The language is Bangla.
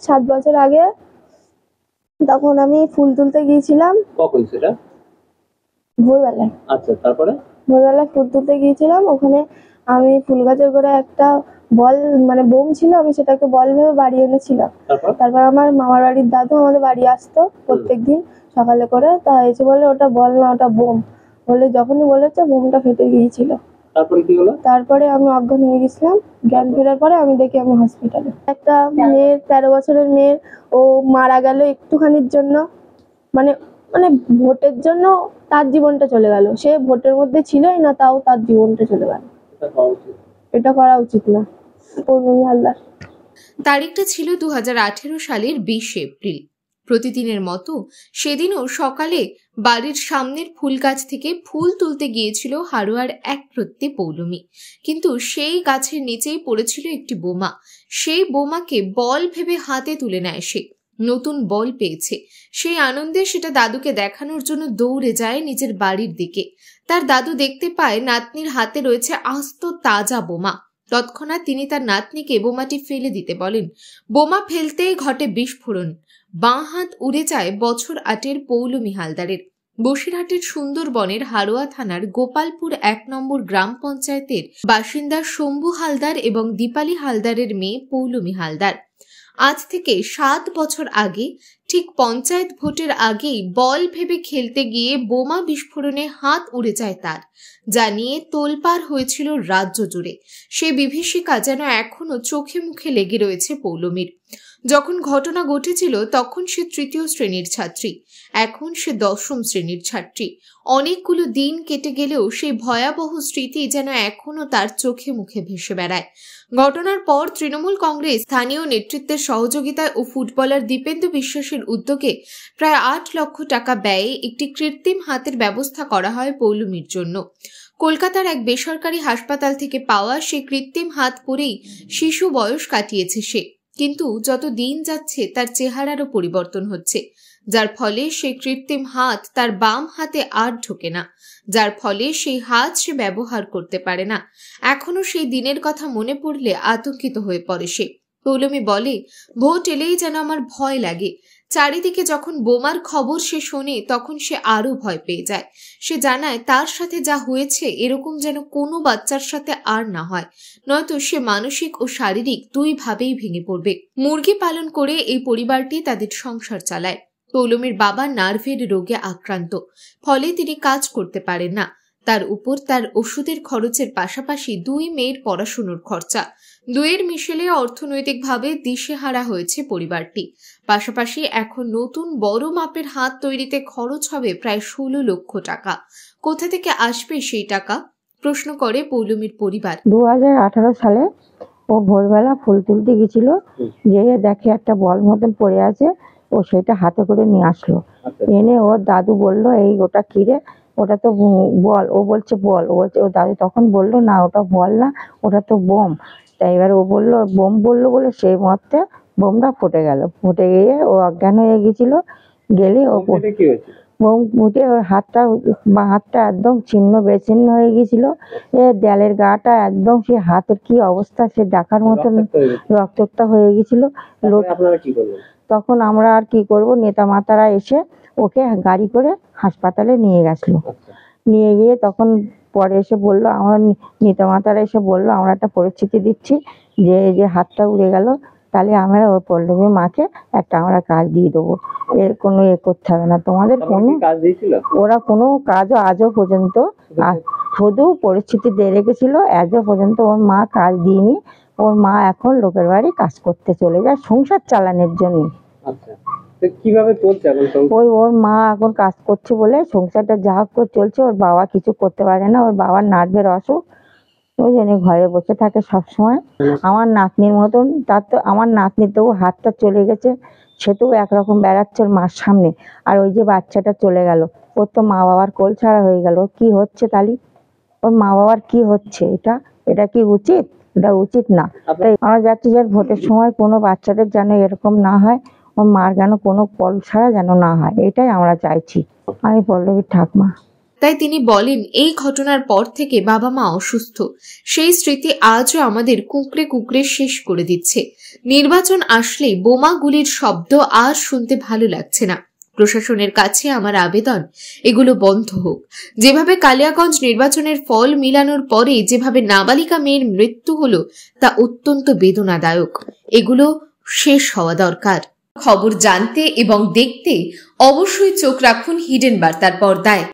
7 বছর আগে তখন আমি ফুল তুলতে গিয়েছিলাম। কখন সেটা? ভোরবেলায়। আচ্ছা, তারপরে? ভোরবেলায় ফুল তুলতে গিয়েছিলাম, ওখানে আমি ফুল গাছের গোড়ায় একটা বল মানে বোম ছিল, আমি সেটাকে বল ভেবে বাড়ি এনেছিলাম। তারপর আমার মামার বাড়ির দাদু আমাদের বাড়ি আসতো প্রত্যেকদিন সকালে করে, তা এসে বলে ওটা বল না ওটা বোম, বলে যখনই বলেছে বোমটা ফেটে গিয়েছিল। তারপরে কি হলো? তারপরে আমি অজ্ঞান হয়ে গেছিলাম। জ্ঞান ফেরার পরে আমি দেখি আমি হসপিটালে। একটা মেয়ের 13 বছরের মেয়ের ও মারা গেল একটুখানির জন্য, মানে মানে ভোটের জন্য তার জীবনটা চলে গেল। সে ভোটের মধ্যে ছিলই না, তাও তার জীবনটা চলে গেল। এটা করা উচিত না। পৌলমী হালদার। তারিখটা ছিল 2018 সালের 20 এপ্রিল। প্রতিদিনের মতো সেদিনও সকালে বাড়ির সামনের ফুল গাছ থেকে ফুল তুলতে গিয়েছিল হারোয়ার এক প্রত্যে পৌলমী। কিন্তু সেই গাছের নিচেই পড়েছিল একটি বোমা। সেই বোমাকে বল ভেবে হাতে তুলে নেয় সে। নতুন বল পেয়েছে। সেই আনন্দে সেটা দাদুকে দেখানোর জন্য দৌড়ে যায় নিজের বাড়ির দিকে। তার দাদু দেখতে পায় নাতনির হাতে রয়েছে আস্ত তাজা বোমা। তৎক্ষণাৎ তিনি তার নাতনিকে বোমাটি ফেলে দিতে বলেন। বোমা ফেলতেই ঘটে বিস্ফোরণ। বাঁ হাত উড়ে যায় বছর 8 পৌলমী হালদারের। বসিরহাটের সুন্দরবনের হারোয়া থানার গোপালপুর 1 নম্বর গ্রাম পঞ্চায়েতের বাসিন্দা শম্ভু হালদার এবং দীপালি হালদারের মেয়ে পৌলমী হালদার। আজ থেকে 7 বছর আগে, ঠিক পঞ্চায়েত ভোটের আগেই বল ভেবে খেলতে গিয়ে বোমা বিস্ফোরণে হাত উড়ে যায় তার, যা নিয়ে তোলপাড় হয়েছিল রাজ্য জুড়ে। সে বিভীষিকা যেন এখনো চোখে মুখে লেগে রয়েছে পৌলমীর। যখন ঘটনা ঘটেছিল তখন সে 3য় শ্রেণীর ছাত্রী, এখন সে 10ম শ্রেণীর ছাত্রী। অনেকগুলো দিন কেটে গেলেও সেই ভয়াবহ স্মৃতি যেন এখনো তার চোখে মুখে ভেসে বেড়ায়। ঘটনার পর তৃণমূল কংগ্রেস স্থানীয় নেতৃত্বের সহযোগিতায় ও ফুটবলার দীপেন্দু বিশ্বাসের উদ্যোগে প্রায় 8 লক্ষ টাকা ব্যয়ে একটি কৃত্রিম হাতের ব্যবস্থা করা হয় পৌলমীর জন্য। কলকাতার এক বেসরকারি হাসপাতাল থেকে পাওয়া সেই কৃত্রিম হাত পরেই শিশু বয়স কাটিয়েছে সে। কিন্তু যত দিন যাচ্ছে তার চেহারারও পরিবর্তন হচ্ছে, যার ফলে সেই কৃত্রিম হাত তার বাম হাতে আর ঢোকে না, যার ফলে সেই হাত সে ব্যবহার করতে পারে না। এখনো সেই দিনের কথা মনে পড়লে আতঙ্কিত হয়ে পড়ে সে। পৌলমী বলে, ভোট এলেই যেন আমার ভয় লাগে। চারিদিকে যখন বোমার খবর সে শোনে তখন সে আরো ভয় পেয়ে যায়। সে জানায় তার সাথে যা হয়েছে এরকম যেন কোনো বাচ্চার সাথে আর না হয়, নয়তো সে মানসিক ও শারীরিক দুইভাবেই ভেঙে পড়বে। মুরগি পালন করে এই পরিবারটি তাদের সংসার চালায়। পৌলমীর বাবা নার্ভের রোগে আক্রান্ত, ফলে তিনি কাজ করতে পারেন না। তার উপর তার ওষুধের খরচের পাশাপাশি 2 মেয়ের পড়াশোনার খরচা। দুয়ের মিশেলে অর্থনৈতিকভাবে দিশেহারা হয়েছে পরিবারটি। পাশাপাশি এখন নতুন বড় মাপের হাত তৈরিতে খরচ হবে প্রায় 16 লক্ষ টাকা। কোথা থেকে আসবে সেই টাকা, প্রশ্ন করে পৌলমীর পরিবার। 2018 সালে ও ভোরবেলা ফুল তুলতে গেছিল, যেয়ে দেখে একটা বল মতন পড়ে আছে, ও সেটা হাতে করে নিয়ে আসলো। এনে ওর দাদু বলল, এই ওটা কি রে? ওটা তো বল। ও বলছে বল। ও বলছে, ও দাদু তখন বললো, না ওটা বল না, ওটা তো বোম। তাই এবার ও বললো বোম, বললো বলে সেই মুহূর্তে বোমটা ফুটে গেল। ফুটে গিয়ে ও অজ্ঞান হয়ে গেছিল। গেলে ও বোম ফুটে ওর হাতটা, বা হাতটা একদম ছিন্ন বেছিন্ন হয়ে গেছিল। দেয়ালের গাটা একদম, সে হাতের কি অবস্থা সে দেখার মতন, রক্তটা হয়ে গেছিল। তখন আমরা আর কি করব, নেতা মাতারা এসে ওকে গাড়ি করে হাসপাতালে নিয়ে গেছিল। নিয়ে গিয়ে তখন পরে এসে বললো, আমার নেতা মাতারা এসে বললো, আমরা একটা পরিস্থিতি দিচ্ছি, যে যে হাতটা উড়ে গেল, তাহলে আমরা ওর পল্লবীর মাকে একটা আমরা কাজ দিয়ে দেবো, এর কোনো করতে হবে না তোমাদের। কোনো ওরা কোনো কাজও আজও পর্যন্ত, শুধু পরিস্থিতি দিয়ে রেখেছিল, আজও পর্যন্ত ওর মা কাজ দিইনি। ওর মা এখন লোকের বাড়ি কাজ করতে চলে যায় সংসার চালানোর জন্য। কিভাবে চলছে ওই ওর মা এখন কাজ করছে বলে সংসারটা যা হোক করে চলছে। ওর বাবা কিছু করতে পারে না, ওর বাবার নার্ভের অসুখ, ওই জন্য ঘরে বসে থাকে সবসময়। আমার নাতনির মতন, তার তো আমার নাতনির তো হাতটা চলে গেছে, সে তো একরকম বেড়াচ্ছে ওর মার সামনে। আর ওই যে বাচ্চাটা চলে গেল, ওর তো মা বাবার কোল ছাড়া হয়ে গেল। কি হচ্ছে তালি, ওর মা বাবার কি হচ্ছে? এটা কি উচিত? এটা উচিত না। আমরা যাচ্ছি যে ভোটের সময় কোনো বাচ্চাদের যেন এরকম না হয়, ওর মার যেন কোনো কল ছাড়া যেন না হয়, এটাই আমরা চাইছি। আমি পল্লবীর ঠাকুমা। বার্তায় তিনি বলেন, এই ঘটনার পর থেকে বাবা মা অসুস্থ। সেই স্মৃতি আজও আমাদের কুঁকড়ে কুঁকড়ে শেষ করে দিচ্ছে। নির্বাচন আসলেই বোমা গুলির শব্দ আর শুনতে ভালো লাগছে না। প্রশাসনের কাছে আমার আবেদন, এগুলো বন্ধ হোক। যেভাবে কালিয়াগঞ্জ নির্বাচনের ফল মিলানোর পরে যেভাবে নাবালিকা মেয়ের মৃত্যু হলো তা অত্যন্ত বেদনাদায়ক। এগুলো শেষ হওয়া দরকার। খবর জানতে এবং দেখতে অবশ্যই চোখ রাখুন হিডেন বার্তার পর্দায়।